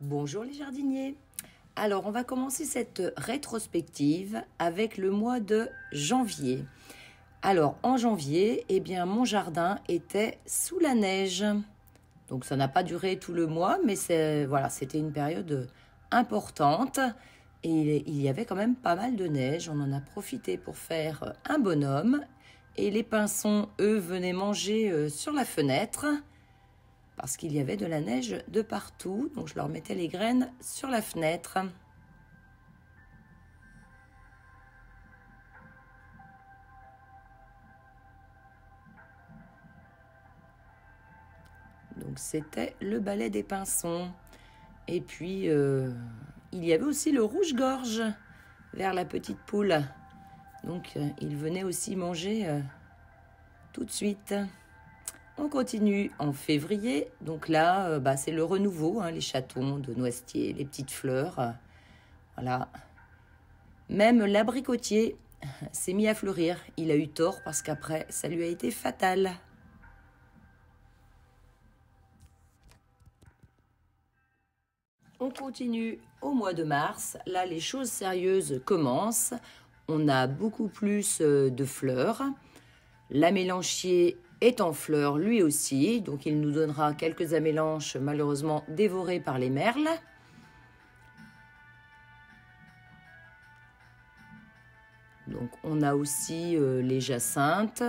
Bonjour les jardiniers. Alors on va commencer cette rétrospective avec le mois de janvier. Alors en janvier, mon jardin était sous la neige. Donc ça n'a pas duré tout le mois, mais c'était une période importante et il y avait quand même pas mal de neige. On en a profité pour faire un bonhomme et les pinsons, eux, venaient manger sur la fenêtre parce qu'il y avait de la neige de partout. Donc je leur mettais les graines sur la fenêtre. Donc c'était le balai des pinsons. Et puis il y avait aussi le rouge-gorge vers la petite poule. Donc il venait aussi manger tout de suite. On continue en février. Donc là, c'est le renouveau, les chatons de noisetiers, les petites fleurs. Voilà. Même l'abricotier s'est mis à fleurir. Il a eu tort parce qu'après, ça lui a été fatal. On continue au mois de mars. Là, les choses sérieuses commencent. On a beaucoup plus de fleurs. L'amélanchier est en fleurs lui aussi. Donc, il nous donnera quelques amélanches malheureusement dévorées par les merles. Donc, on a aussi les jacinthes.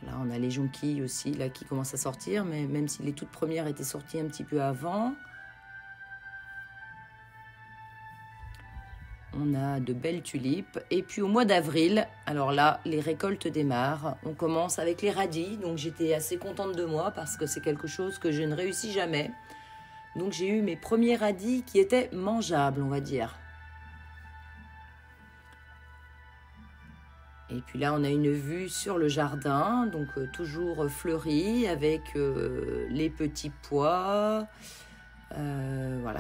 Voilà, on a les jonquilles aussi là, qui commencent à sortir, mais même si les toutes premières étaient sorties un petit peu avant. On a de belles tulipes. Et puis au mois d'avril, alors là, les récoltes démarrent. On commence avec les radis. Donc j'étais assez contente de moi parce que c'est quelque chose que je ne réussis jamais. Donc j'ai eu mes premiers radis qui étaient mangeables, on va dire. Et puis là, on a une vue sur le jardin, donc toujours fleuri avec les petits pois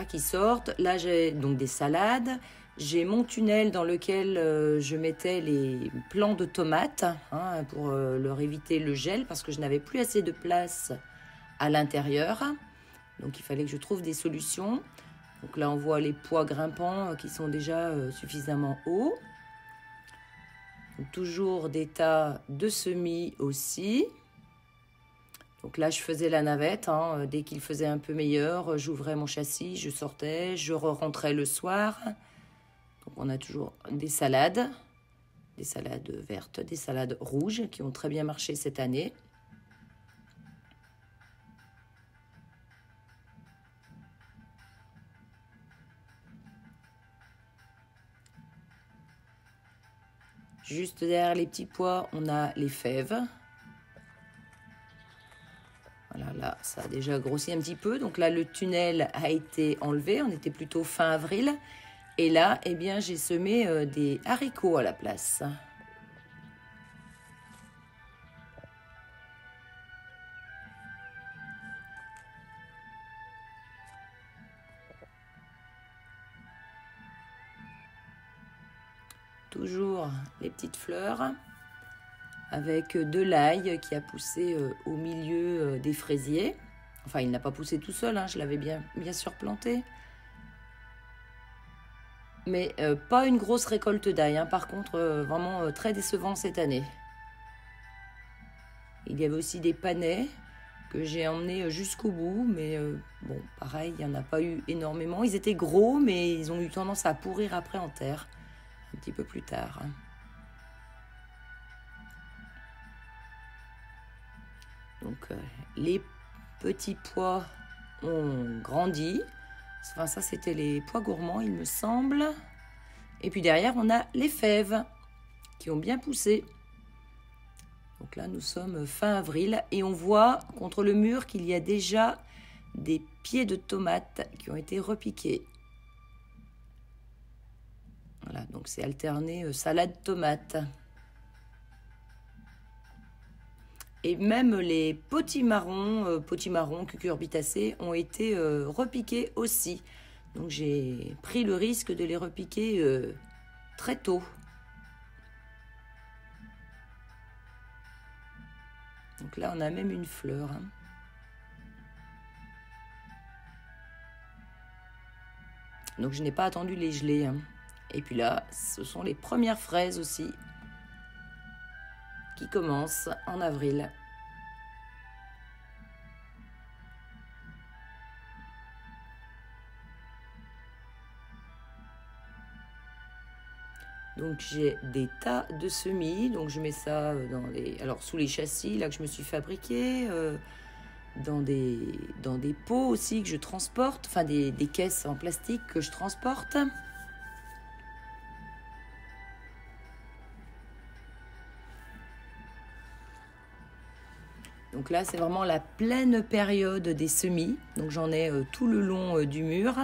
qui sortent. Là, j'ai donc des salades. J'ai mon tunnel dans lequel je mettais les plants de tomates pour leur éviter le gel parce que je n'avais plus assez de place à l'intérieur. Donc, il fallait que je trouve des solutions. Donc là, on voit les pois grimpants qui sont déjà suffisamment hauts. Donc, toujours des tas de semis aussi. Donc là, je faisais la navette. Dès qu'il faisait un peu meilleur, j'ouvrais mon châssis, je sortais, je rentrais le soir. Donc on a toujours des salades vertes, des salades rouges qui ont très bien marché cette année. Juste derrière les petits pois, on a les fèves. Voilà, là, ça a déjà grossi un petit peu. Donc là, le tunnel a été enlevé. On était plutôt fin avril. Et là, j'ai semé des haricots à la place. Toujours les petites fleurs avec de l'ail qui a poussé au milieu des fraisiers. Enfin, il n'a pas poussé tout seul, je l'avais bien sûr planté. Mais pas une grosse récolte d'ail. Par contre, vraiment très décevant cette année. Il y avait aussi des panais que j'ai emmenés jusqu'au bout. Mais bon, pareil, il n'y en a pas eu énormément. Ils étaient gros, mais ils ont eu tendance à pourrir après en terre. Un petit peu plus tard. Donc, les petits pois ont grandi. Enfin, ça, c'était les pois gourmands, il me semble. Et puis derrière, on a les fèves qui ont bien poussé. Donc là, nous sommes fin avril et on voit contre le mur qu'il y a déjà des pieds de tomates qui ont été repiqués. Voilà, donc c'est alterné salade tomate. Et même les potimarrons, cucurbitacées, ont été repiqués aussi. Donc j'ai pris le risque de les repiquer très tôt. Donc là, on a même une fleur. Donc je n'ai pas attendu les gelées. Hein. Et puis là, ce sont les premières fraises aussi qui commencent en avril. Donc j'ai des tas de semis, donc je mets ça alors sous les châssis là que je me suis fabriqué, dans des pots aussi que je transporte, enfin des caisses en plastique que je transporte. Donc là c'est vraiment la pleine période des semis, donc j'en ai tout le long du mur.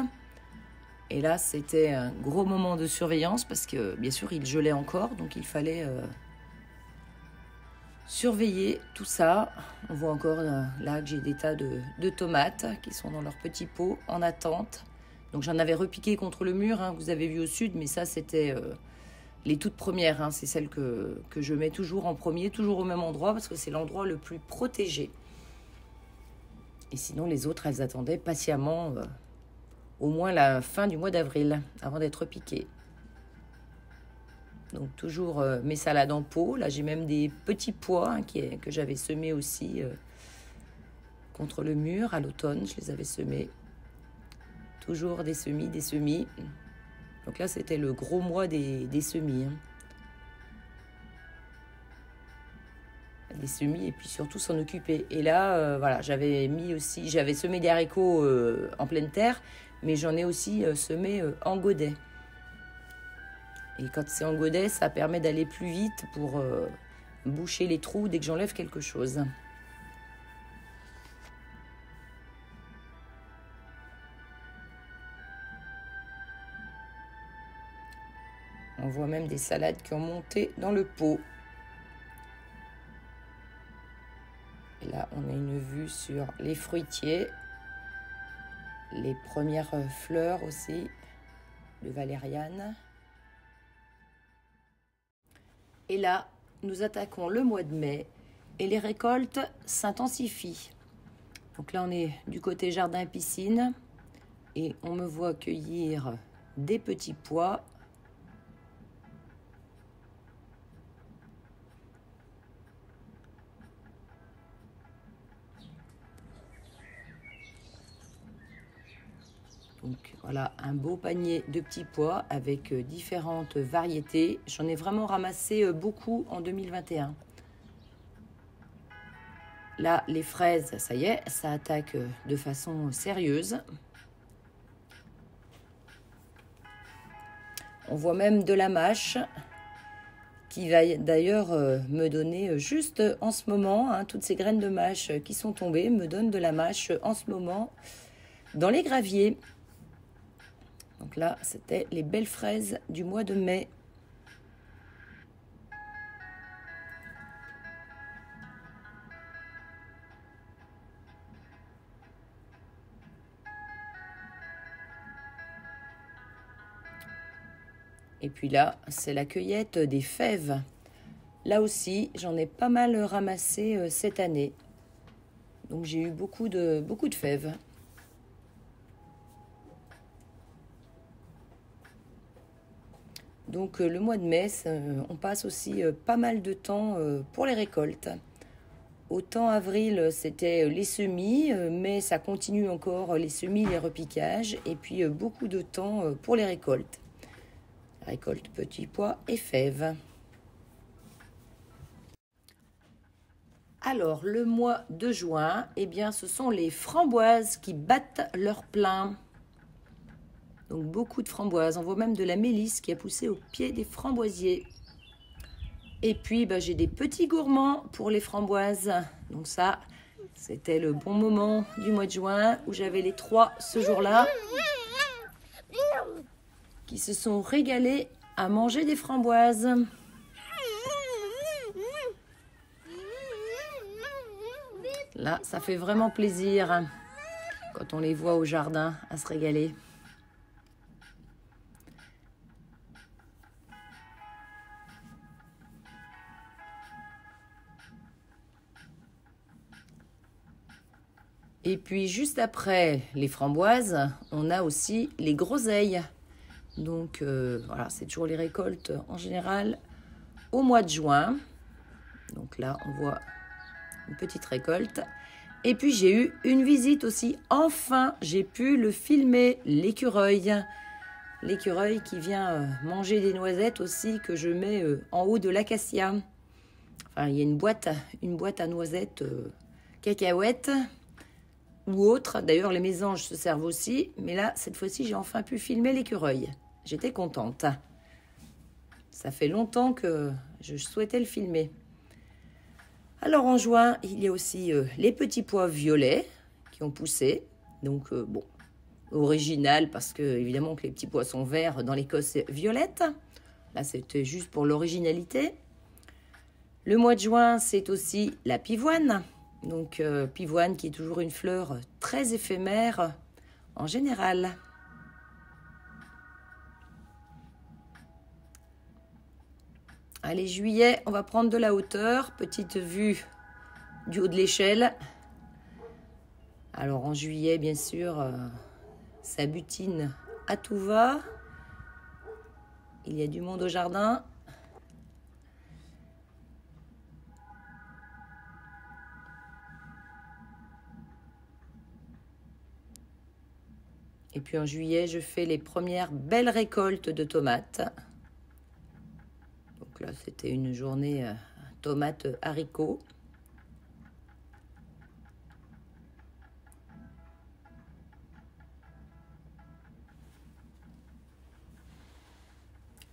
Et là, c'était un gros moment de surveillance parce que, bien sûr, il gelait encore. Donc, il fallait surveiller tout ça. On voit encore là que j'ai des tas de tomates qui sont dans leurs petits pots en attente. Donc, j'en avais repiqué contre le mur, hein, que vous avez vu au sud. Mais ça, c'était les toutes premières. Hein, c'est celles que je mets toujours en premier, toujours au même endroit parce que c'est l'endroit le plus protégé. Et sinon, les autres, elles attendaient patiemment... au moins la fin du mois d'avril, avant d'être piquées. Donc toujours mes salades en pot. Là, j'ai même des petits pois hein, que j'avais semés aussi contre le mur à l'automne. Je les avais semés. Toujours des semis, des semis. Donc là, c'était le gros mois des semis. Hein. Des semis et puis surtout s'en occuper. Et là, voilà, j'avais semé des haricots en pleine terre, mais j'en ai aussi semé en godet. Et quand c'est en godet, ça permet d'aller plus vite pour boucher les trous dès que j'enlève quelque chose. On voit même des salades qui ont monté dans le pot. Et là, on a une vue sur les fruitiers, les premières fleurs aussi de valériane. Et là, nous attaquons le mois de mai et les récoltes s'intensifient. Donc là, on est du côté jardin et piscine et on me voit cueillir des petits pois. Donc voilà, un beau panier de petits pois avec différentes variétés. J'en ai vraiment ramassé beaucoup en 2021. Là, les fraises, ça y est, ça attaque de façon sérieuse. On voit même de la mâche qui va d'ailleurs me donner juste en ce moment, hein, toutes ces graines de mâche qui sont tombées me donnent de la mâche en ce moment dans les graviers. Donc là, c'était les belles fraises du mois de mai. Et puis là, c'est la cueillette des fèves. Là aussi, j'en ai pas mal ramassé cette année. Donc j'ai eu beaucoup de fèves. Donc le mois de mai, on passe aussi pas mal de temps pour les récoltes. Autant avril, c'était les semis, mai, ça continue encore les semis, les repiquages, et puis beaucoup de temps pour les récoltes. Récolte petits pois et fèves. Alors, le mois de juin, eh bien, ce sont les framboises qui battent leur plein. Donc beaucoup de framboises. On voit même de la mélisse qui a poussé au pied des framboisiers. Et puis j'ai des petits gourmands pour les framboises. Donc ça, c'était le bon moment du mois de juin où j'avais les 3 ce jour-là qui se sont régalés à manger des framboises. Là, ça fait vraiment plaisir quand on les voit au jardin à se régaler. Et puis juste après les framboises, on a aussi les groseilles. Donc voilà, c'est toujours les récoltes en général au mois de juin. Donc là, on voit une petite récolte. Et puis j'ai eu une visite aussi. Enfin, j'ai pu le filmer, l'écureuil. L'écureuil qui vient manger des noisettes aussi que je mets en haut de l'acacia. Enfin, il y a une boîte à noisettes, cacahuètes ou autres. D'ailleurs, les mésanges se servent aussi. Mais là, cette fois-ci, j'ai enfin pu filmer l'écureuil. J'étais contente. Ça fait longtemps que je souhaitais le filmer. Alors en juin, il y a aussi les petits pois violets qui ont poussé. Donc bon, original parce que évidemment que les petits pois sont verts dans l'Écosse violette. Là, c'était juste pour l'originalité. Le mois de juin, c'est aussi la pivoine. Donc pivoine qui est toujours une fleur très éphémère en général. Allez, juillet, on va prendre de la hauteur. Petite vue du haut de l'échelle. Alors en juillet, bien sûr, ça butine à tout va. Il y a du monde au jardin. Et puis en juillet, je fais les premières belles récoltes de tomates. Donc là, c'était une journée tomates haricots.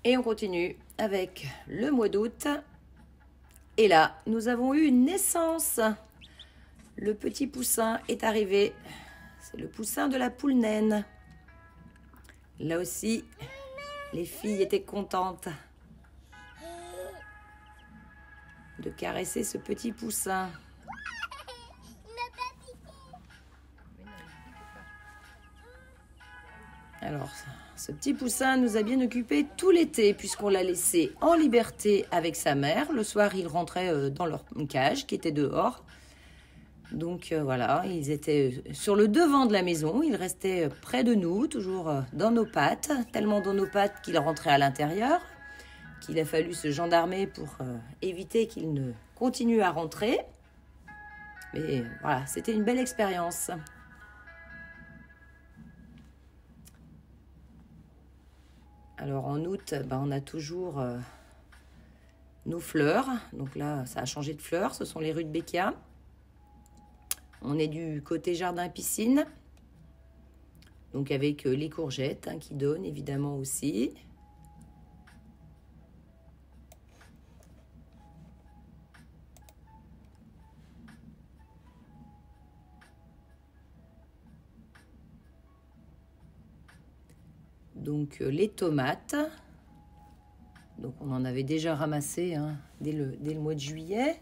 Et on continue avec le mois d'août. Et là, nous avons eu une naissance. Le petit poussin est arrivé. C'est le poussin de la poule naine. Là aussi, les filles étaient contentes de caresser ce petit poussin. Alors, ce petit poussin nous a bien occupés tout l'été puisqu'on l'a laissé en liberté avec sa mère. Le soir, ils rentraient dans leur cage qui était dehors. Donc voilà, ils étaient sur le devant de la maison. Ils restaient près de nous, toujours dans nos pattes. Tellement dans nos pattes qu'ils rentraient à l'intérieur, qu'il a fallu se gendarmer pour éviter qu'ils ne continuent à rentrer. Mais voilà, c'était une belle expérience. Alors en août, on a toujours nos fleurs. Donc là, ça a changé de fleurs. Ce sont les rudbeckias. On est du côté jardin-piscine. Donc avec les courgettes qui donnent évidemment aussi. Donc les tomates. Donc on en avait déjà ramassé dès le mois de juillet.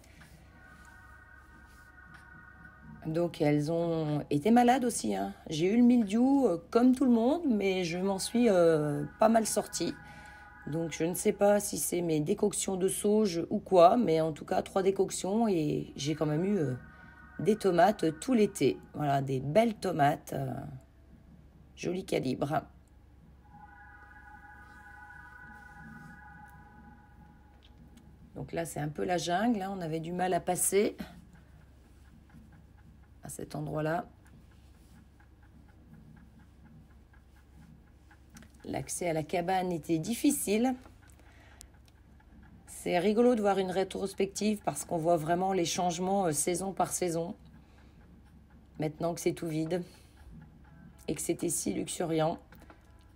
Donc elles ont été malades aussi. J'ai eu le mildiou comme tout le monde, mais je m'en suis pas mal sortie. Donc je ne sais pas si c'est mes décoctions de sauge ou quoi, mais en tout cas 3 décoctions et j'ai quand même eu des tomates tout l'été. Voilà, des belles tomates, joli calibre. Donc là, c'est un peu la jungle. On avait du mal à passer à cet endroit-là. L'accès à la cabane était difficile. C'est rigolo de voir une rétrospective parce qu'on voit vraiment les changements saison par saison. Maintenant que c'est tout vide et que c'était si luxuriant.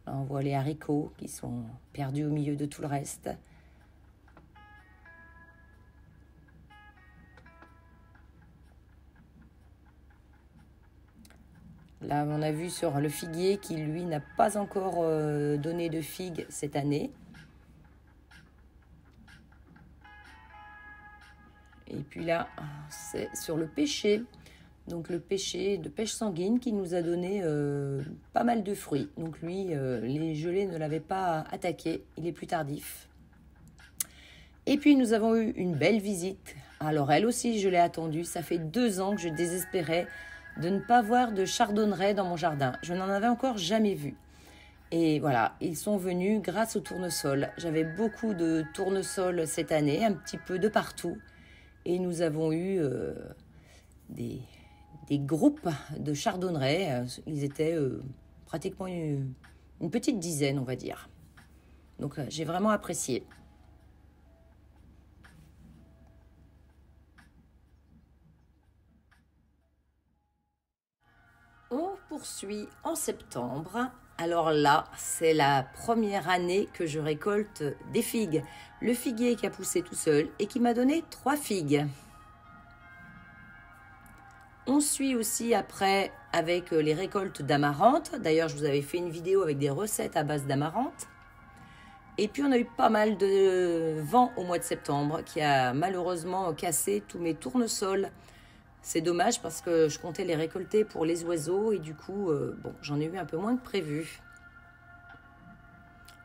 Là, on voit les haricots qui sont perdus au milieu de tout le reste. Là, on a vu sur le figuier qui, lui, n'a pas encore donné de figues cette année. Et puis là, c'est sur le pêcher. Donc le pêcher de pêche sanguine qui nous a donné pas mal de fruits. Donc lui, les gelées ne l'avaient pas attaqué. Il est plus tardif. Et puis nous avons eu une belle visite. Alors elle aussi, je l'ai attendue. Ça fait 2 ans que je désespérais de ne pas voir de chardonneret dans mon jardin. Je n'en avais encore jamais vu. Et voilà, ils sont venus grâce au tournesol. J'avais beaucoup de tournesol cette année, un petit peu de partout. Et nous avons eu des groupes de chardonnerets. Ils étaient pratiquement une petite dizaine, on va dire. Donc j'ai vraiment apprécié. On poursuit en septembre. Alors là, c'est la première année que je récolte des figues. Le figuier qui a poussé tout seul et qui m'a donné 3 figues. On suit aussi après avec les récoltes d'amarante. D'ailleurs, je vous avais fait une vidéo avec des recettes à base d'amarante. Et puis, on a eu pas mal de vent au mois de septembre qui a malheureusement cassé tous mes tournesols. C'est dommage parce que je comptais les récolter pour les oiseaux et du coup, bon, j'en ai eu un peu moins que prévu.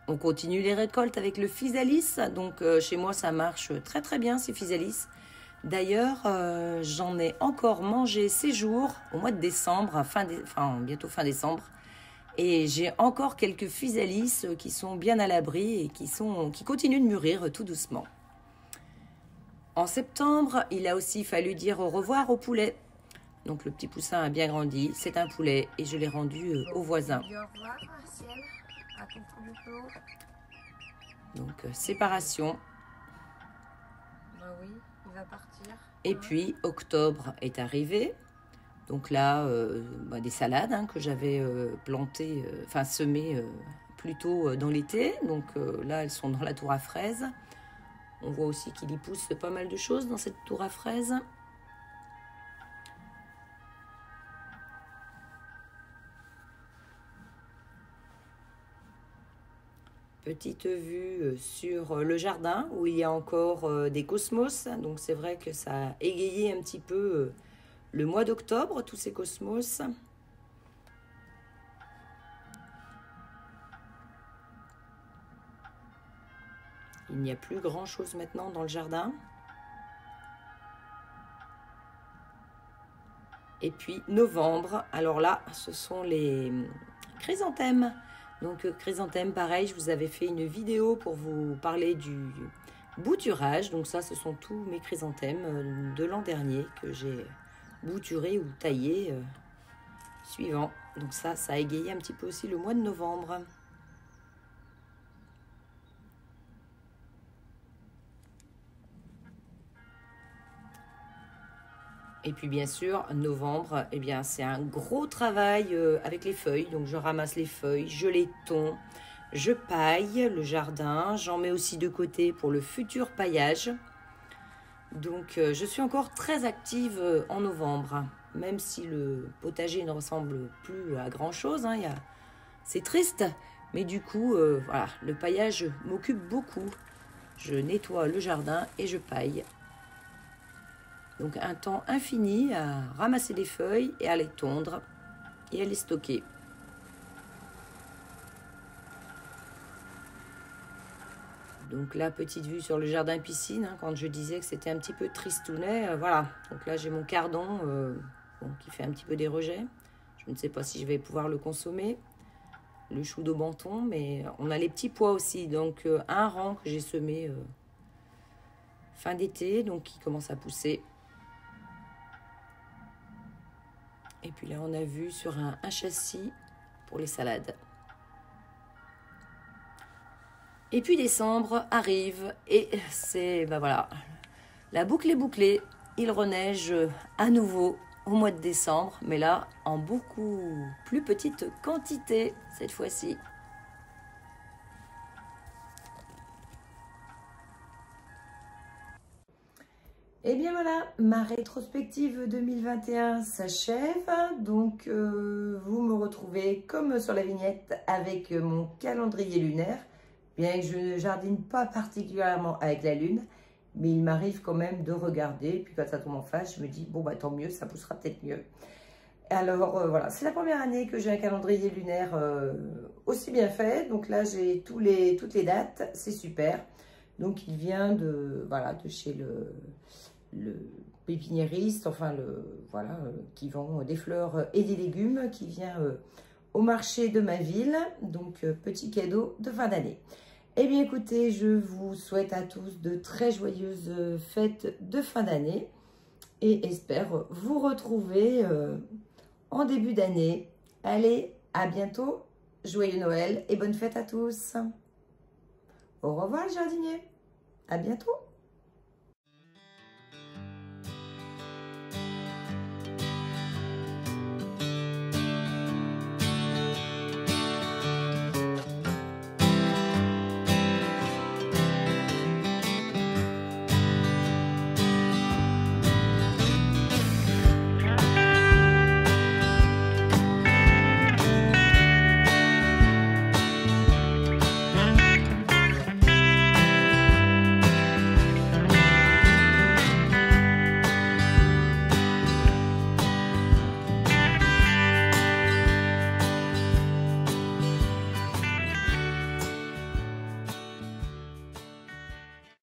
On continue les récoltes avec le physalis. Donc, chez moi, ça marche très très bien, ces physalis. D'ailleurs, j'en ai encore mangé ces jours, au mois de décembre, bientôt fin décembre. Et j'ai encore quelques physalis qui sont bien à l'abri et qui continuent de mûrir tout doucement. En septembre, il a aussi fallu dire au revoir au poulet. Donc le petit poussin a bien grandi, c'est un poulet et je l'ai rendu au voisin. Donc séparation. Bah oui, il va partir. Et puis octobre est arrivé. Donc là, des salades que j'avais plantées, semées plus tôt dans l'été. Donc là, elles sont dans la tour à fraises. On voit aussi qu'il y pousse pas mal de choses dans cette tour à fraises. Petite vue sur le jardin où il y a encore des cosmos. Donc c'est vrai que ça a égayé un petit peu le mois d'octobre, tous ces cosmos. Il n'y a plus grand chose maintenant dans le jardin. Et puis novembre, alors là, ce sont les chrysanthèmes. Donc chrysanthèmes, pareil, je vous avais fait une vidéo pour vous parler du bouturage. Donc ça, ce sont tous mes chrysanthèmes de l'an dernier que j'ai bouturés ou taillés suivant. Donc ça a égayé un petit peu aussi le mois de novembre. Et puis bien sûr, novembre, eh bien c'est un gros travail avec les feuilles. Donc je ramasse les feuilles, je les tonds, je paille le jardin. J'en mets aussi de côté pour le futur paillage. Donc je suis encore très active en novembre. Même si le potager ne ressemble plus à grand chose. C'est triste. Mais du coup, voilà, le paillage m'occupe beaucoup. Je nettoie le jardin et je paille. Donc un temps infini à ramasser des feuilles et à les tondre et à les stocker. Donc là, petite vue sur le jardin piscine, quand je disais que c'était un petit peu tristounet, voilà. Donc là, j'ai mon cardon qui fait un petit peu des rejets. Je ne sais pas si je vais pouvoir le consommer. Le chou d'Aubenton, mais on a les petits pois aussi. Donc un rang que j'ai semé fin d'été, donc qui commence à pousser. Et puis là, on a vu sur un châssis pour les salades. Et puis décembre arrive et c'est, voilà, la boucle est bouclée. Il reneige à nouveau au mois de décembre, mais là, en beaucoup plus petite quantité cette fois-ci. Et bien voilà, ma rétrospective 2021 s'achève. Donc, vous me retrouvez comme sur la vignette avec mon calendrier lunaire. Bien que je ne jardine pas particulièrement avec la lune, mais il m'arrive quand même de regarder. Et puis quand ça tombe en face, je me dis, bon, bah tant mieux, ça poussera peut-être mieux. Alors, voilà, c'est la première année que j'ai un calendrier lunaire aussi bien fait. Donc là, j'ai toutes les dates, c'est super. Donc, il vient de chez le pépiniériste, enfin, voilà, qui vend des fleurs et des légumes, qui vient au marché de ma ville. Donc, petit cadeau de fin d'année. Eh bien, écoutez, je vous souhaite à tous de très joyeuses fêtes de fin d'année et espère vous retrouver en début d'année. Allez, à bientôt, joyeux Noël et bonne fête à tous. Au revoir les jardiniers, à bientôt.